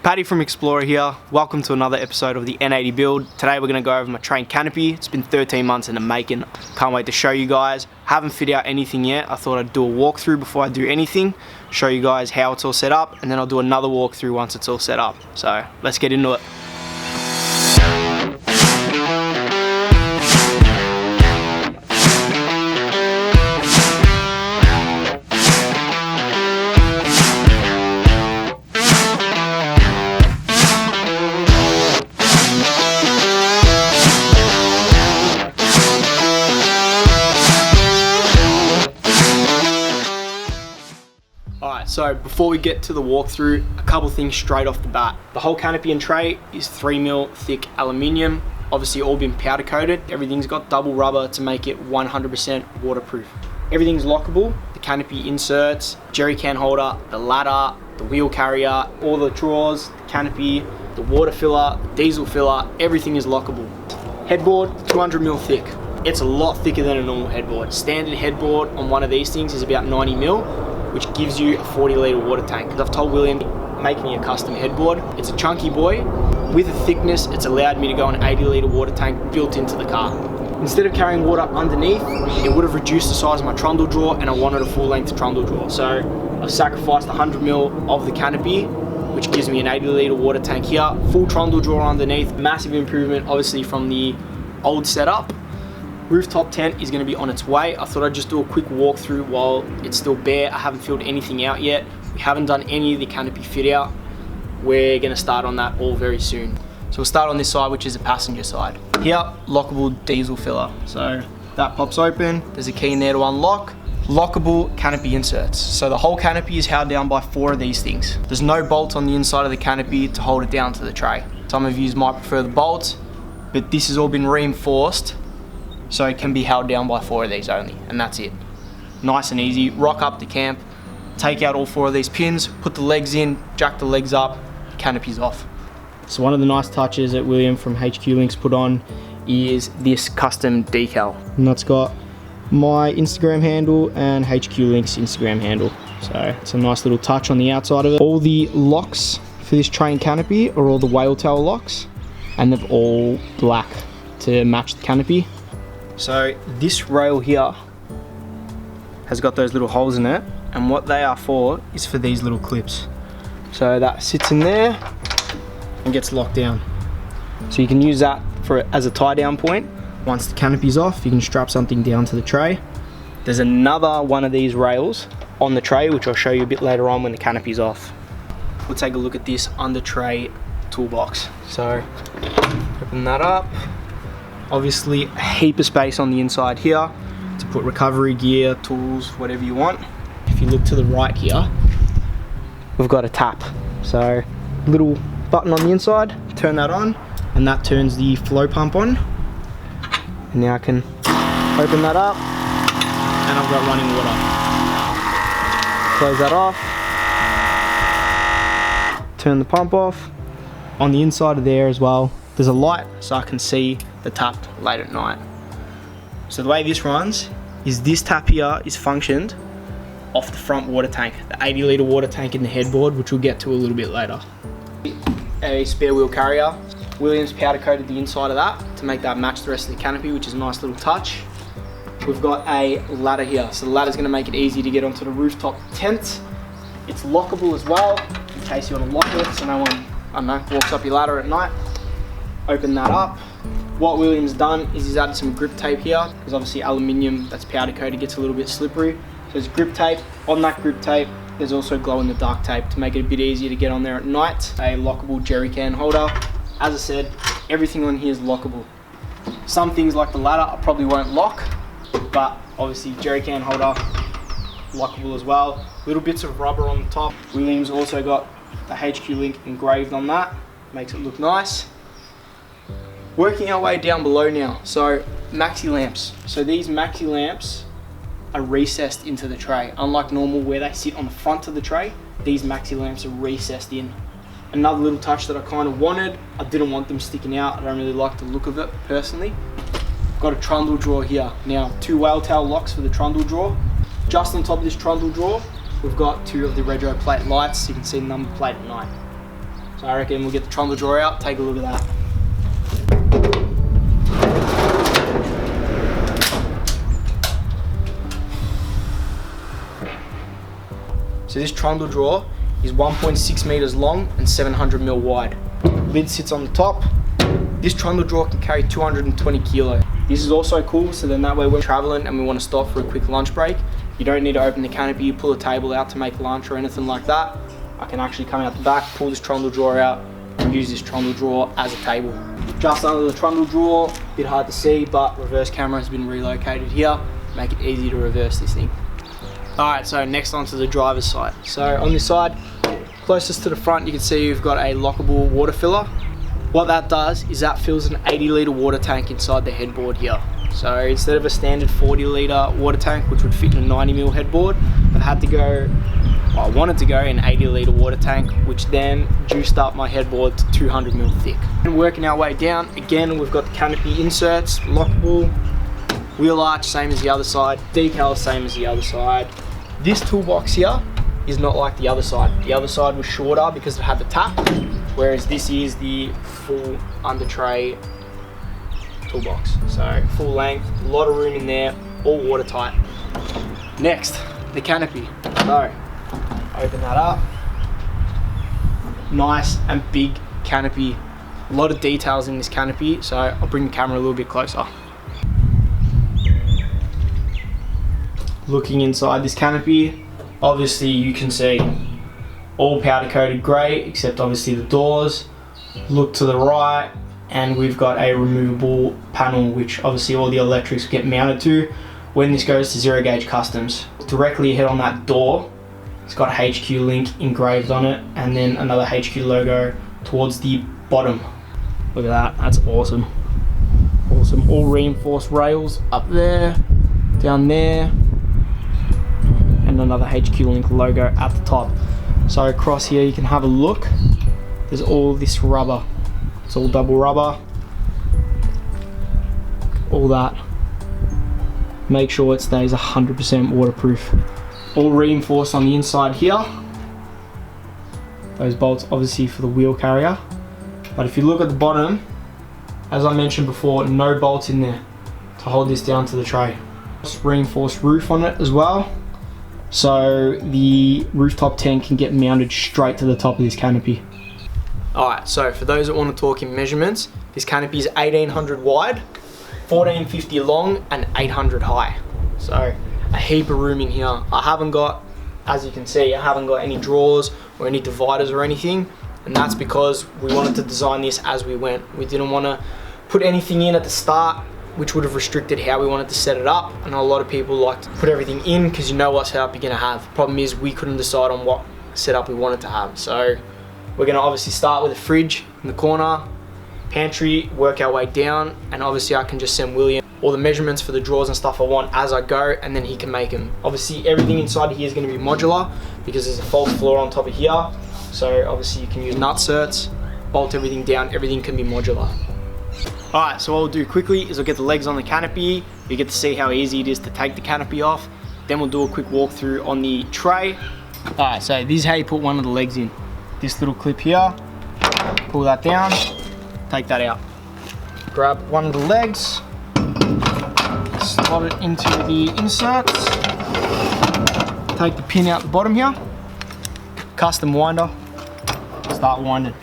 Paddy from Explorer here. Welcome to another episode of the N80 build. Today we're going to go over my tray and canopy. It's been 13 months in the making. Can't wait to show you guys. Haven't fit out anything yet. I thought I'd do a walkthrough before I do anything. Show you guys how it's all set up, and then I'll do another walkthrough once it's all set up. So let's get into it. So before we get to the walkthrough, a couple things straight off the bat. The whole canopy and tray is 3mm thick aluminium, obviously all been powder coated. Everything's got double rubber to make it 100% waterproof. Everything's lockable, the canopy inserts, jerry can holder, the ladder, the wheel carrier, all the drawers, the canopy, the water filler, diesel filler, everything is lockable. Headboard, 200mm thick. It's a lot thicker than a normal headboard. Standard headboard on one of these things is about 90mm. Which gives you a 40-litre water tank. I've told William, make me a custom headboard. It's a chunky boy. With the thickness, it's allowed me to go an 80-litre water tank built into the car. Instead of carrying water underneath, it would have reduced the size of my trundle drawer, and I wanted a full-length trundle drawer. So I've sacrificed 100mm of the canopy, which gives me an 80-litre water tank here. Full trundle drawer underneath. Massive improvement, obviously, from the old setup. Rooftop tent is going to be on its way. I thought I'd just do a quick walkthrough while it's still bare. I haven't filled anything out yet. We haven't done any of the canopy fit out. We're going to start on that all very soon. So we'll start on this side, which is the passenger side. Here, lockable diesel filler. So that pops open. There's a key in there to unlock. Lockable canopy inserts. So the whole canopy is held down by 4 of these things. There's no bolt on the inside of the canopy to hold it down to the tray. Some of you might prefer the bolts, but this has all been reinforced. So it can be held down by 4 of these only, and that's it. Nice and easy. Rock up to camp, take out all 4 of these pins, put the legs in, jack the legs up, canopy's off. So one of the nice touches that William from HQ Links put on is this custom decal. And that's got my Instagram handle and HQ Links Instagram handle. So it's a nice little touch on the outside of it. All the locks for this tray and canopy are all the whale tail locks, and they're all black to match the canopy. So this rail here has got those little holes in it, and what they are for is for these little clips. So that sits in there and gets locked down. So you can use that as a tie down point. Once the canopy's off, you can strap something down to the tray. There's another one of these rails on the tray, which I'll show you a bit later on when the canopy's off. We'll take a look at this under tray toolbox. So open that up. Obviously a heap of space on the inside here to put recovery gear, tools, whatever you want. If you look to the right here, we've got a tap. So little button on the inside, turn that on, and that turns the flow pump on. And now I can open that up, and I've got running water. Close that off, turn the pump off. On the inside of there as well, there's a light so I can see the tap late at night. So the way this runs is this tap here is functioned off the front water tank, the 80-litre water tank in the headboard, which we'll get to a little bit later. A spare wheel carrier. Williams powder coated the inside of that to make that match the rest of the canopy, which is a nice little touch. We've got a ladder here, so the ladder's going to make it easy to get onto the rooftop tent. It's lockable as well, in case you want to lock it so no one, I don't know, walks up your ladder at night. Open that up. What William's done is he's added some grip tape here, because obviously aluminium that's powder coated gets a little bit slippery. So there's grip tape. On that grip tape, there's also glow in the dark tape to make it a bit easier to get on there at night. A lockable jerry can holder. As I said, everything on here is lockable. Some things like the ladder I probably won't lock, but obviously jerry can holder, lockable as well. Little bits of rubber on the top. William's also got the HQ link engraved on that. Makes it look nice. Working our way down below now, so Maxi Lamps. So these Maxi Lamps are recessed into the tray. Unlike normal where they sit on the front of the tray, these Maxi Lamps are recessed in. Another little touch that I kind of wanted, I didn't want them sticking out. I don't really like the look of it personally. Got a trundle drawer here. Now 2 whale tail locks for the trundle drawer. Just on top of this trundle drawer, we've got 2 of the retro plate lights so you can see the number plate at night. So I reckon we'll get the Trundle Drawer out, take a look at that. So this Trundle Drawer is 1.6 meters long and 700 mil wide. Lid sits on the top. This Trundle Drawer can carry 220 kilo. This is also cool, so then that way when we're traveling and we want to stop for a quick lunch break, you don't need to open the canopy, you pull a table out to make lunch or anything like that. I can actually come out the back, pull this Trundle Drawer out, and use this Trundle Drawer as a table. Just under the Trundle Drawer, a bit hard to see, but reverse camera has been relocated here, make it easy to reverse this thing. Alright, so next onto the driver's side. So on this side, closest to the front, you can see you've got a lockable water filler. What that does is that fills an 80 litre water tank inside the headboard here. So instead of a standard 40 litre water tank, which would fit in a 90 mil headboard, I wanted to go in an 80 litre water tank, which then juiced up my headboard to 200 mil thick. And working our way down, again, we've got the canopy inserts, lockable, wheel arch, same as the other side, decal, same as the other side. This toolbox here is not like the other side. The other side was shorter because it had the tap, whereas this is the full under tray toolbox. So full length, a lot of room in there, all watertight. Next, the canopy. So open that up. Nice and big canopy. A lot of details in this canopy, so I'll bring the camera a little bit closer. Looking inside this canopy, obviously you can see all powder coated grey, except obviously the doors. Look to the right, and we've got a removable panel, which obviously all the electrics get mounted to when this goes to zero gauge customs. Directly ahead on that door, it's got a HQ link engraved on it, and then another HQ logo towards the bottom. Look at that, that's awesome. Awesome, all reinforced rails up there, down there, and another HQ link logo at the top. So across here you can have a look, there's all this rubber. It's all double rubber, all that. Make sure it stays 100% waterproof. All reinforced on the inside here. Those bolts obviously for the wheel carrier. But if you look at the bottom, as I mentioned before, no bolts in there to hold this down to the tray. Reinforced roof on it as well, so the rooftop tent can get mounted straight to the top of this canopy. Alright, so for those that want to talk in measurements, this canopy is 1800 wide, 1450 long, and 800 high. So a heap of room in here. I haven't got, as you can see, I haven't got any drawers or any dividers or anything, and that's because we wanted to design this as we went. We didn't want to put anything in at the start which would have restricted how we wanted to set it up. I know a lot of people like to put everything in because you know what setup you're going to have. Problem is we couldn't decide on what setup we wanted to have. So we're going to obviously start with a fridge in the corner, pantry, work our way down, and obviously I can just send William all the measurements for the drawers and stuff I want as I go, and then he can make them. Obviously everything inside here is going to be modular because there's a false floor on top of here. So obviously you can use nutserts, bolt everything down, everything can be modular. Alright, so what we'll do quickly is we'll get the legs on the canopy. You get to see how easy it is to take the canopy off. Then we'll do a quick walkthrough on the tray. Alright, so this is how you put one of the legs in. This little clip here, pull that down, take that out. Grab one of the legs, slot it into the inserts, take the pin out the bottom here, custom winder, start winding.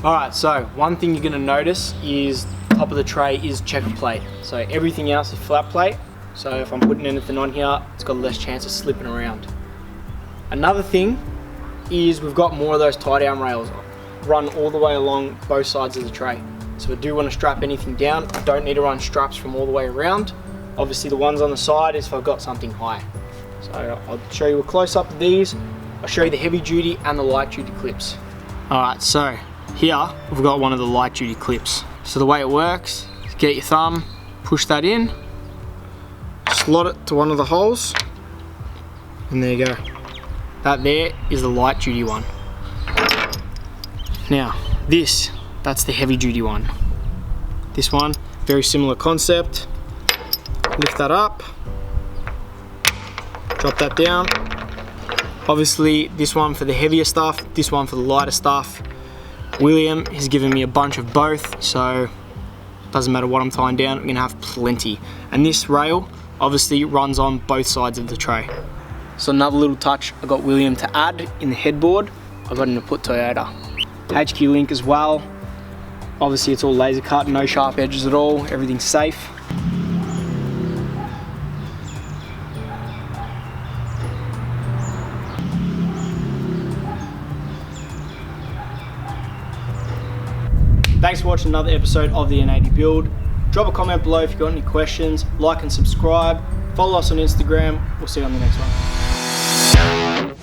Alright, so one thing you're going to notice is the top of the tray is checker plate. So everything else is flat plate. So if I'm putting anything on here, it's got less chance of slipping around. Another thing is we've got more of those tie down rails run all the way along both sides of the tray. So if I do want to strap anything down, I don't need to run straps from all the way around. Obviously the ones on the side is if I've got something high. So I'll show you a close up of these. I'll show you the heavy duty and the light duty clips. Alright, so here we've got one of the light duty clips. So the way it works is get your thumb, push that in, slot it to one of the holes, and there you go. That there is the light duty one. Now that's the heavy duty one. This one, very similar concept. Lift that up, drop that down. Obviously this one for the heavier stuff, this one for the lighter stuff. William has given me a bunch of both, so doesn't matter what I'm tying down, I'm gonna have plenty. And this rail obviously runs on both sides of the tray. So another little touch I got William to add in the headboard, I got him to put Toyota. HQ link as well. Obviously it's all laser cut, no sharp edges at all, everything's safe. Thanks for watching another episode of the N80 Build. Drop a comment below if you've got any questions, like and subscribe, follow us on Instagram, we'll see you on the next one.